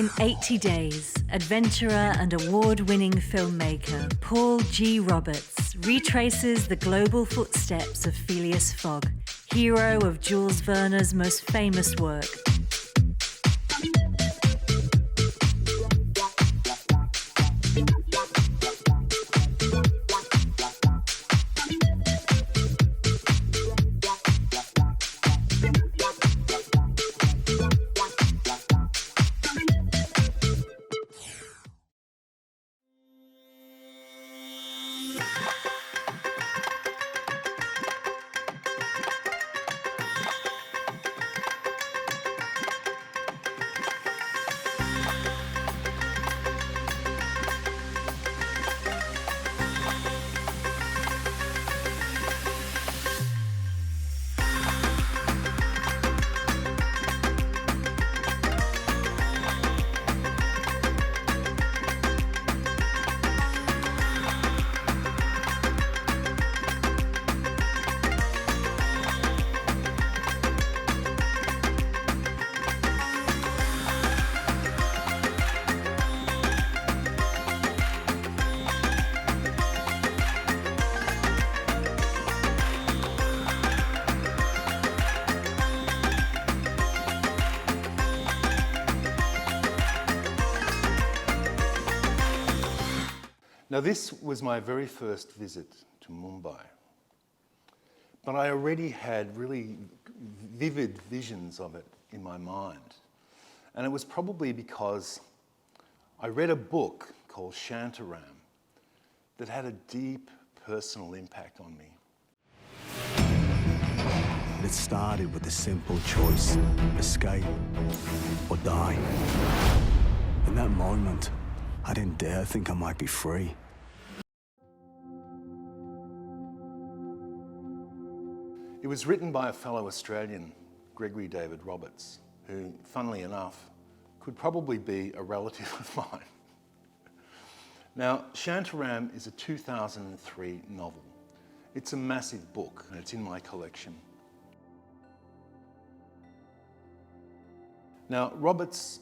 In 80 Days, adventurer and award-winning filmmaker Paul G. Roberts retraces the global footsteps of Phileas Fogg, hero of Jules Verne's most famous work. Now, this was my very first visit to Mumbai, but I already had really vivid visions of it in my mind. And it was probably because I read a book called Shantaram that had a deep personal impact on me. It started with a simple choice: escape or die. In that moment, I didn't dare think I might be free. It was written by a fellow Australian, Gregory David Roberts, who, funnily enough, could probably be a relative of mine. Now, Shantaram is a 2003 novel. It's a massive book, and it's in my collection. Now, Roberts,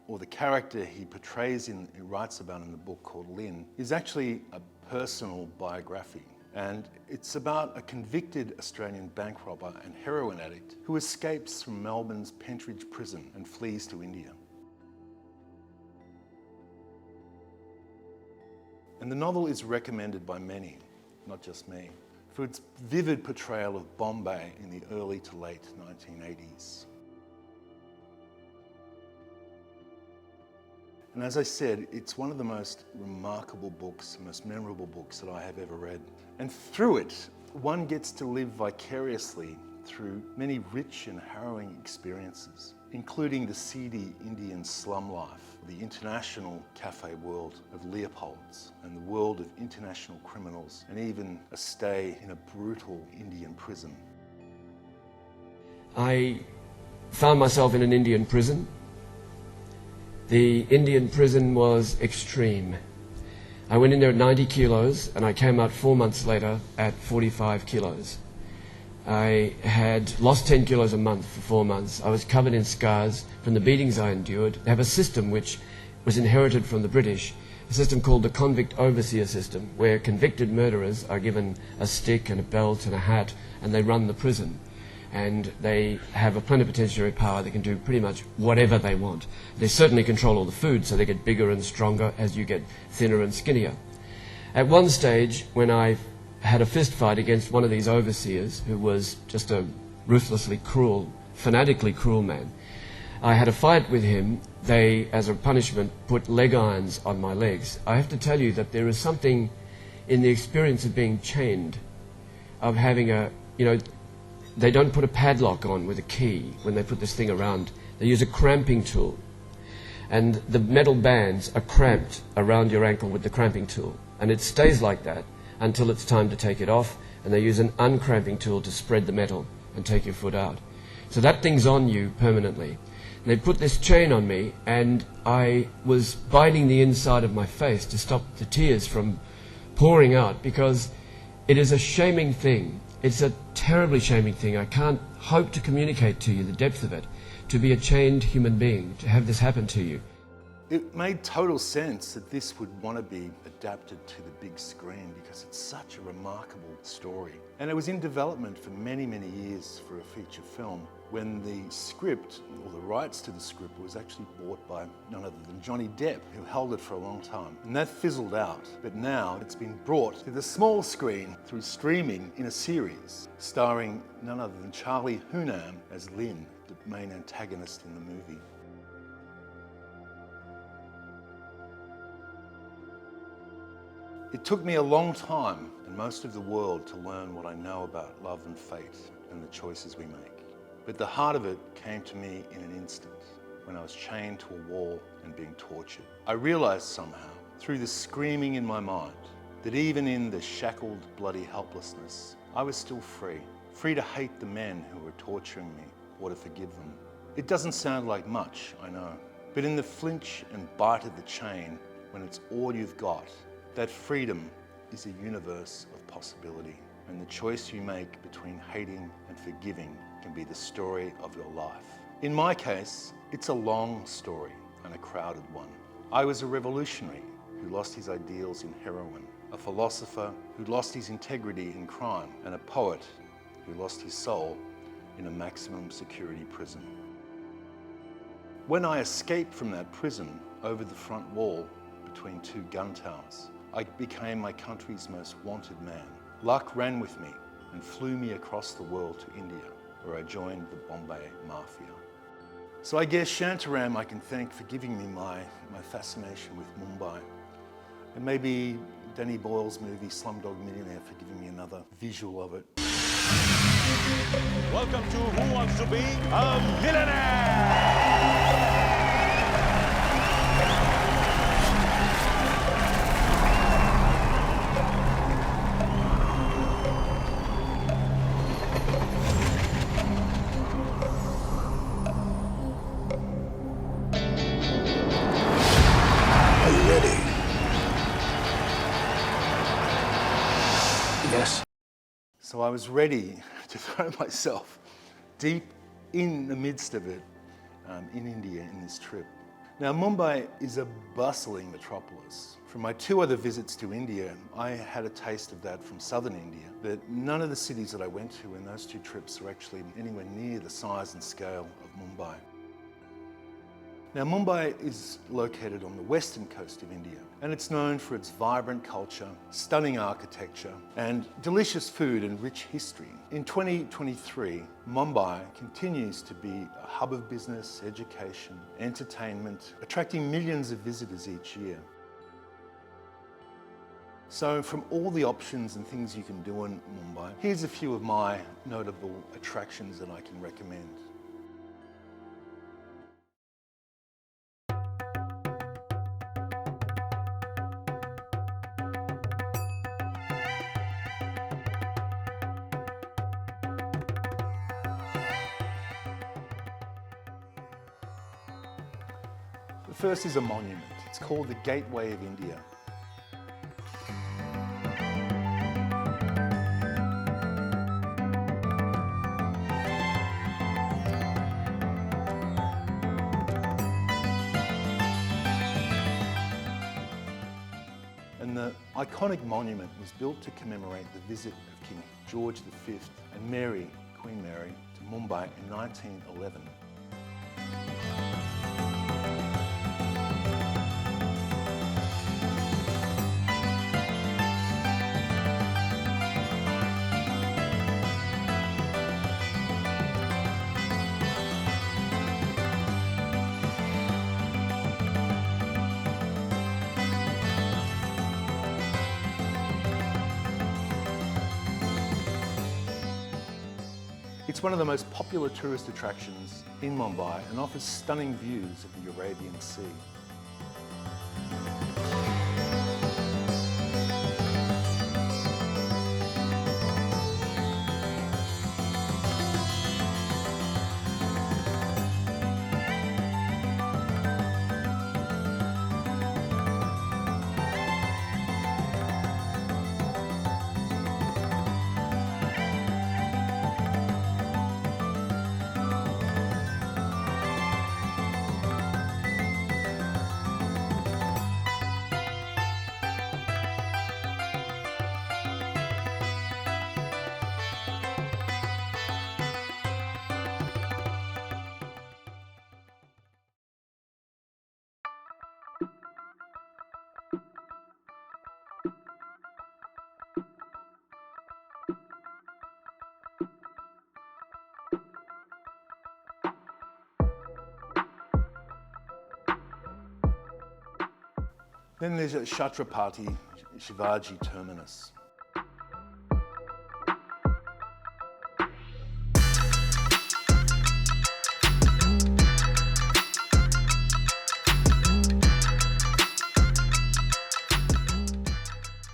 or the character he portrays he writes about in the book called Lynn, is actually a personal biography. And it's about a convicted Australian bank robber and heroin addict who escapes from Melbourne's Pentridge prison and flees to India. And the novel is recommended by many, not just me, for its vivid portrayal of Bombay in the early to late 1980s. And as I said, it's one of the most remarkable books, most memorable books that I have ever read. And through it, one gets to live vicariously through many rich and harrowing experiences, including the seedy Indian slum life, the international cafe world of Leopold's, and the world of international criminals, and even a stay in a brutal Indian prison. I found myself in an Indian prison. The Indian prison was extreme. I went in there at 90 kilos and I came out 4 months later at 45 kilos. I had lost 10 kilos a month for 4 months. I was covered in scars from the beatings I endured. They have a system which was inherited from the British, a system called the convict overseer system, where convicted murderers are given a stick and a belt and a hat and they run the prison. And they have a plenipotentiary power that can do pretty much whatever they want. They certainly control all the food, so they get bigger and stronger as you get thinner and skinnier. At one stage, when I had a fist fight against one of these overseers, who was just a ruthlessly cruel, fanatically cruel man, I had a fight with him. They, as a punishment, put leg irons on my legs. I have to tell you that there is something in the experience of being chained, of having a, they don't put a padlock on with a key when they put this thing around. They use a cramping tool. And the metal bands are cramped around your ankle with the cramping tool. And it stays like that until it's time to take it off. And they use an uncramping tool to spread the metal and take your foot out. So that thing's on you permanently. They put this chain on me, and I was biting the inside of my face to stop the tears from pouring out, because it is a shaming thing. It's a terribly shaming thing. I can't hope to communicate to you the depth of it, to be a chained human being, to have this happen to you. It made total sense that this would want to be adapted to the big screen because it's such a remarkable story. And it was in development for many, many years for a feature film when the script, or the rights to the script, was actually bought by none other than Johnny Depp, who held it for a long time. And that fizzled out. But now it's been brought to the small screen through streaming in a series, starring none other than Charlie Hunnam as Lynn, the main antagonist in the movie. It took me a long time and most of the world to learn what I know about love and fate and the choices we make. But the heart of it came to me in an instant when I was chained to a wall and being tortured. I realized somehow, through the screaming in my mind, that even in the shackled, bloody helplessness, I was still free. Free to hate the men who were torturing me or to forgive them. It doesn't sound like much, I know. But in the flinch and bite of the chain, when it's all you've got, that freedom is a universe of possibility, and the choice you make between hating and forgiving can be the story of your life. In my case, it's a long story and a crowded one. I was a revolutionary who lost his ideals in heroin, a philosopher who lost his integrity in crime, and a poet who lost his soul in a maximum security prison. When I escaped from that prison over the front wall between two gun towers, I became my country's most wanted man. Luck ran with me and flew me across the world to India, where I joined the Bombay Mafia. So I guess Shantaram I can thank for giving me my fascination with Mumbai. And maybe Danny Boyle's movie Slumdog Millionaire for giving me another visual of it. Welcome to Who Wants to Be a Millionaire? Yes. So I was ready to throw myself deep in the midst of it in India in this trip. Now, Mumbai is a bustling metropolis. From my two other visits to India, I had a taste of that from southern India, but none of the cities that I went to in those two trips are actually anywhere near the size and scale of Mumbai. Now, Mumbai is located on the western coast of India, and it's known for its vibrant culture, stunning architecture, and delicious food and rich history. In 2023, Mumbai continues to be a hub of business, education, entertainment, attracting millions of visitors each year. So from all the options and things you can do in Mumbai, here's a few of my notable attractions that I can recommend. The first is a monument. It's called the Gateway of India. And the iconic monument was built to commemorate the visit of King George V and Mary, Queen Mary, to Mumbai in 1911. It's one of the most popular tourist attractions in Mumbai and offers stunning views of the Arabian Sea. Then there's Chhatrapati Shivaji Terminus.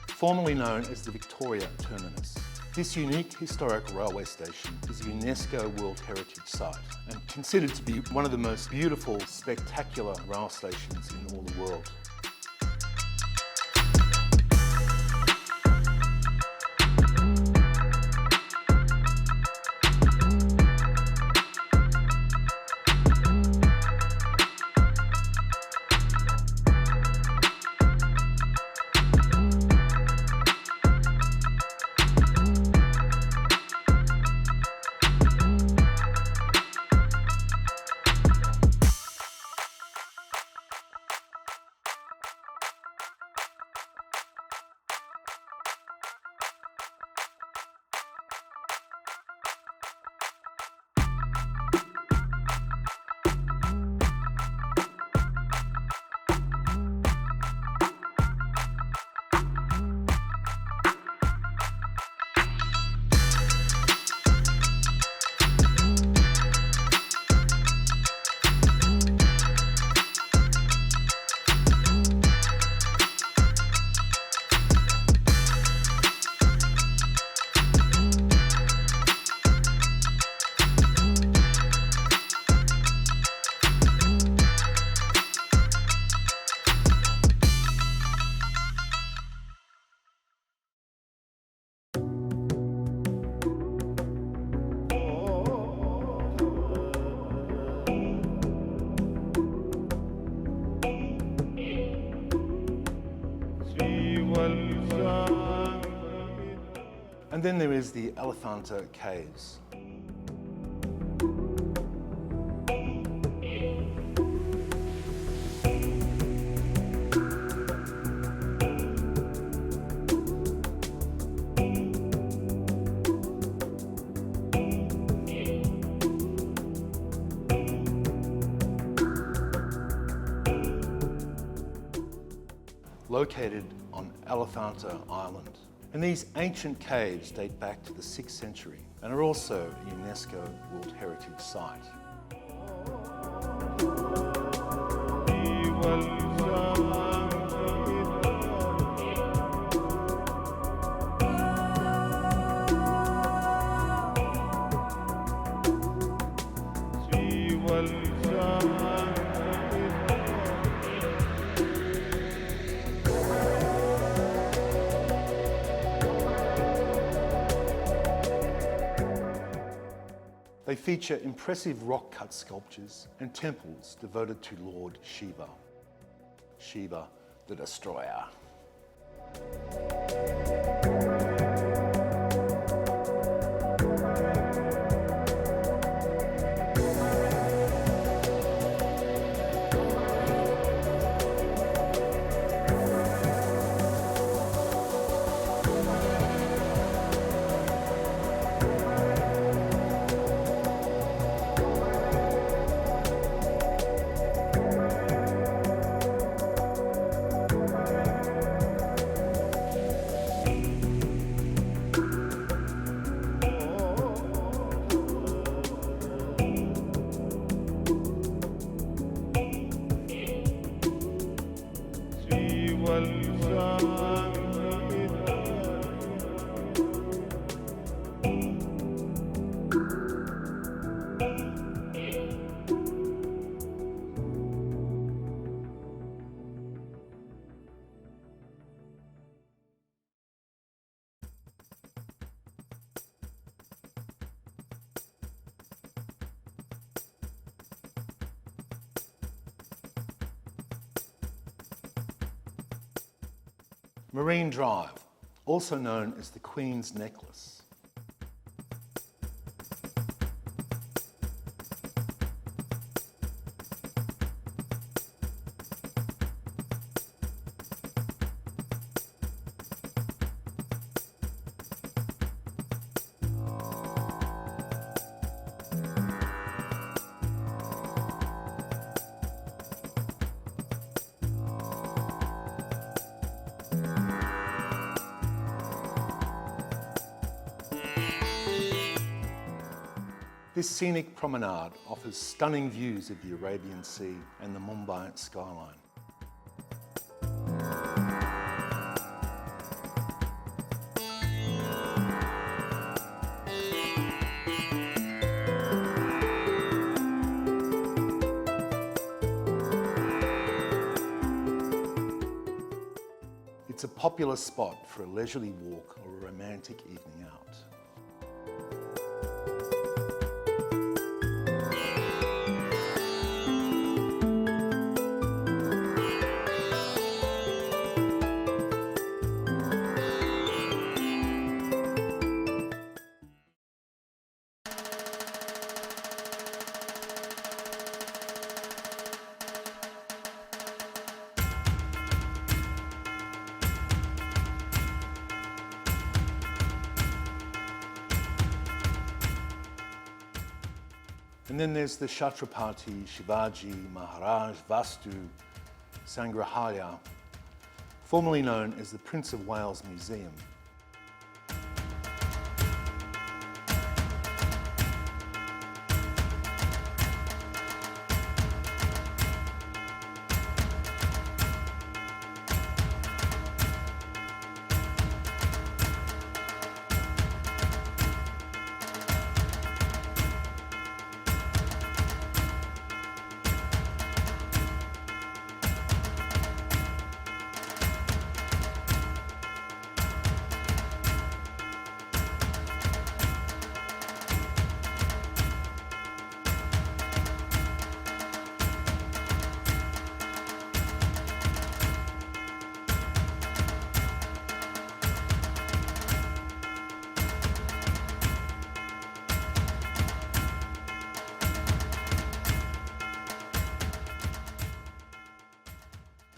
Formerly known as the Victoria Terminus. This unique historic railway station is a UNESCO World Heritage Site and considered to be one of the most beautiful, spectacular rail stations in all the world. And then there is the Elephanta Caves. Located on Elephanta Island. And these ancient caves date back to the 6th century and are also a UNESCO World Heritage Site. They feature impressive rock-cut sculptures and temples devoted to Lord Shiva. Shiva the Destroyer. Marine Drive, also known as the Queen's Necklace. This scenic promenade offers stunning views of the Arabian Sea and the Mumbai skyline. It's a popular spot for a leisurely walk or a romantic evening out. And then there's the Chhatrapati Shivaji Maharaj Vastu Sangrahalaya, formerly known as the Prince of Wales Museum.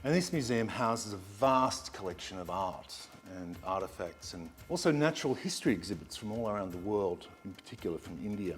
And this museum houses a vast collection of art and artefacts and also natural history exhibits from all around the world, in particular from India.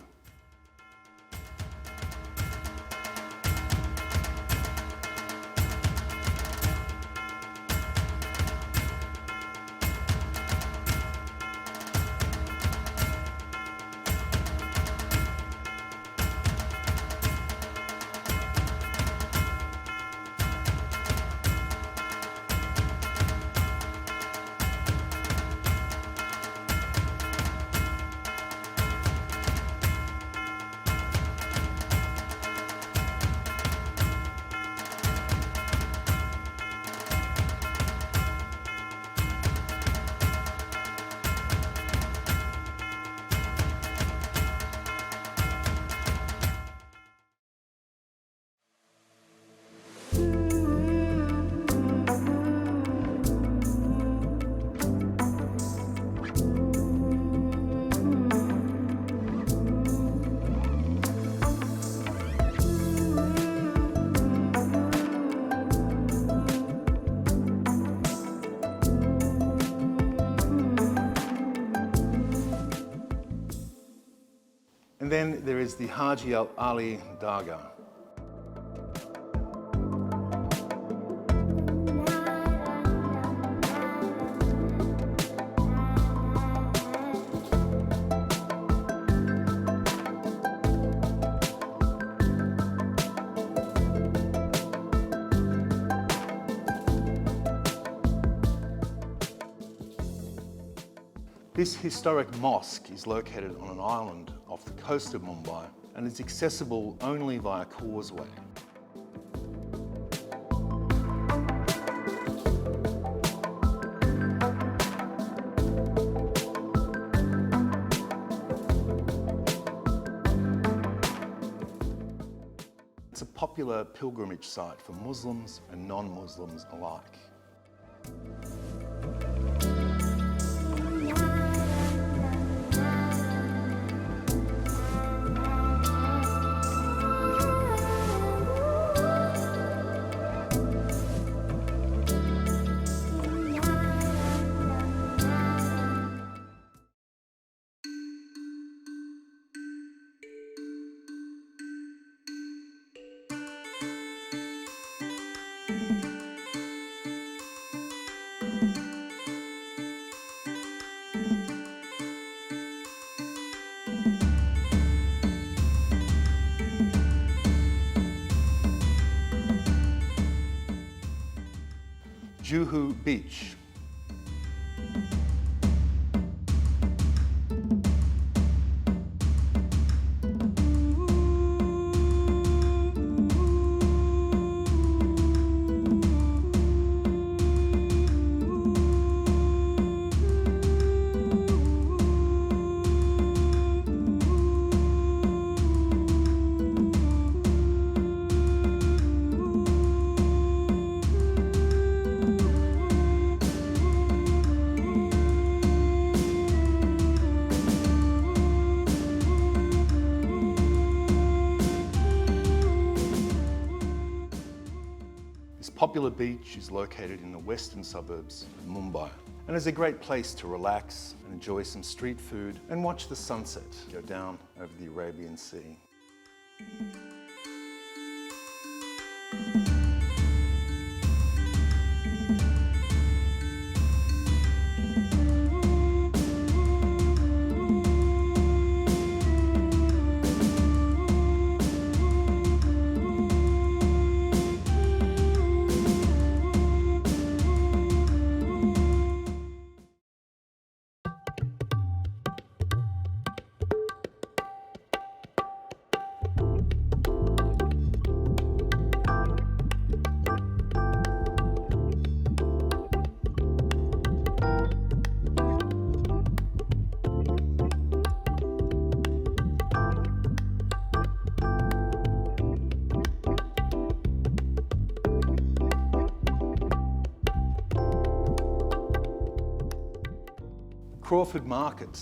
And then there is the Haji Ali Dargah. This historic mosque is located on an island off the coast of Mumbai and is accessible only via causeway. It's a popular pilgrimage site for Muslims and non-Muslims alike. Juhu Beach. This popular beach is located in the western suburbs of Mumbai and is a great place to relax and enjoy some street food and watch the sunset go down over the Arabian Sea. Crawford Market.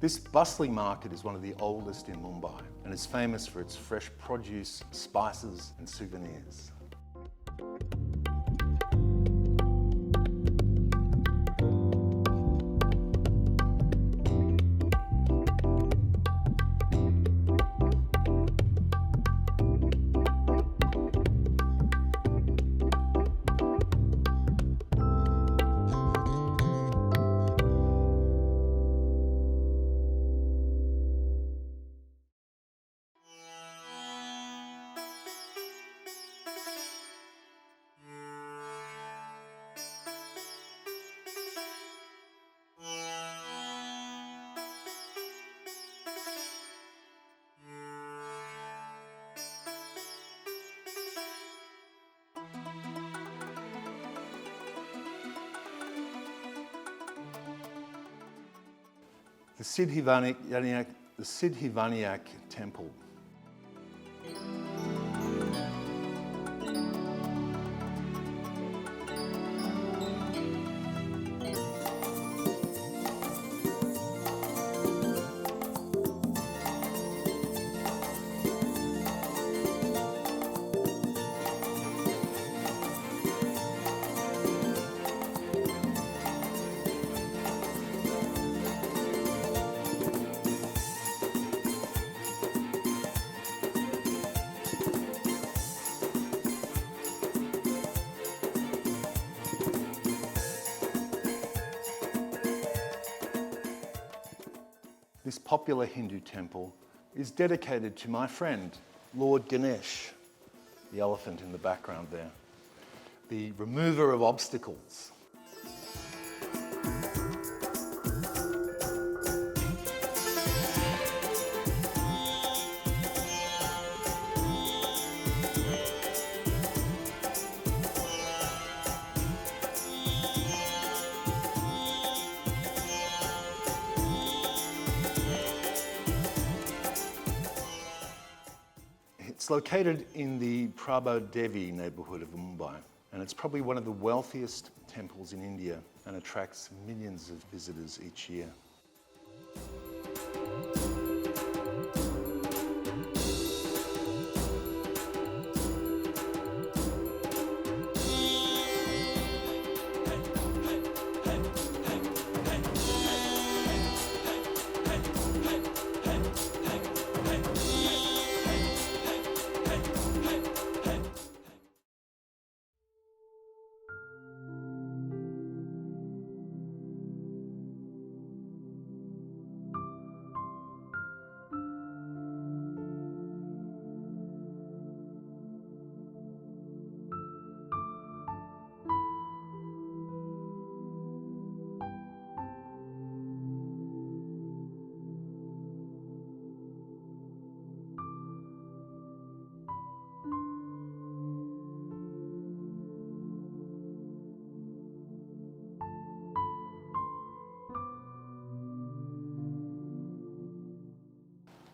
This bustling market is one of the oldest in Mumbai and is famous for its fresh produce, spices and souvenirs. The Siddhivinayak Temple. This popular Hindu temple is dedicated to my friend, Lord Ganesh, the elephant in the background there, the remover of obstacles. It's located in the Prabha Devi neighbourhood of Mumbai, and it's probably one of the wealthiest temples in India and attracts millions of visitors each year.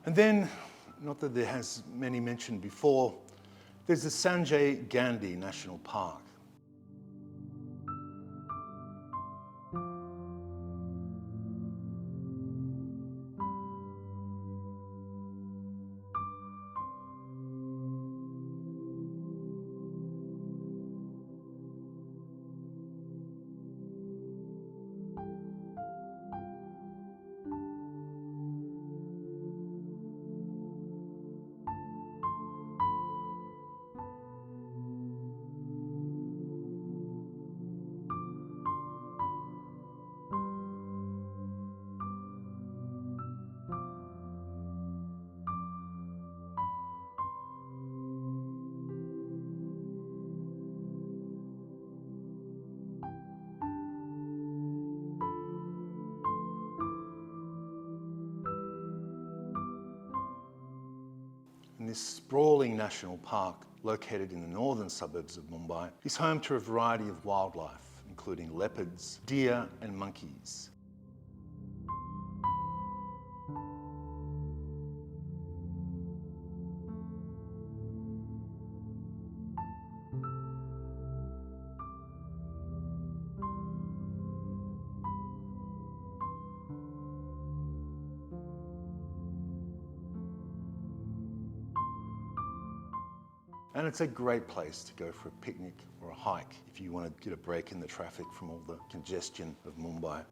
And then, not that there has many mentioned before, there's the Sanjay Gandhi National Park. And this sprawling national park, located in the northern suburbs of Mumbai, is home to a variety of wildlife, including leopards, deer and monkeys. And it's a great place to go for a picnic or a hike if you want to get a break in the traffic from all the congestion of Mumbai.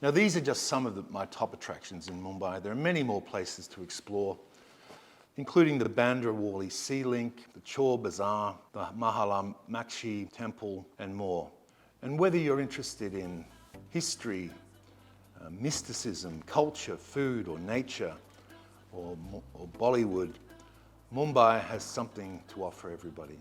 Now, these are just some of my top attractions in Mumbai. There are many more places to explore, including the Bandra Worli Sea Link, the Chor Bazaar, the Mahalamakshi Temple, and more. And whether you're interested in history, mysticism, culture, food, or nature, or Bollywood, Mumbai has something to offer everybody.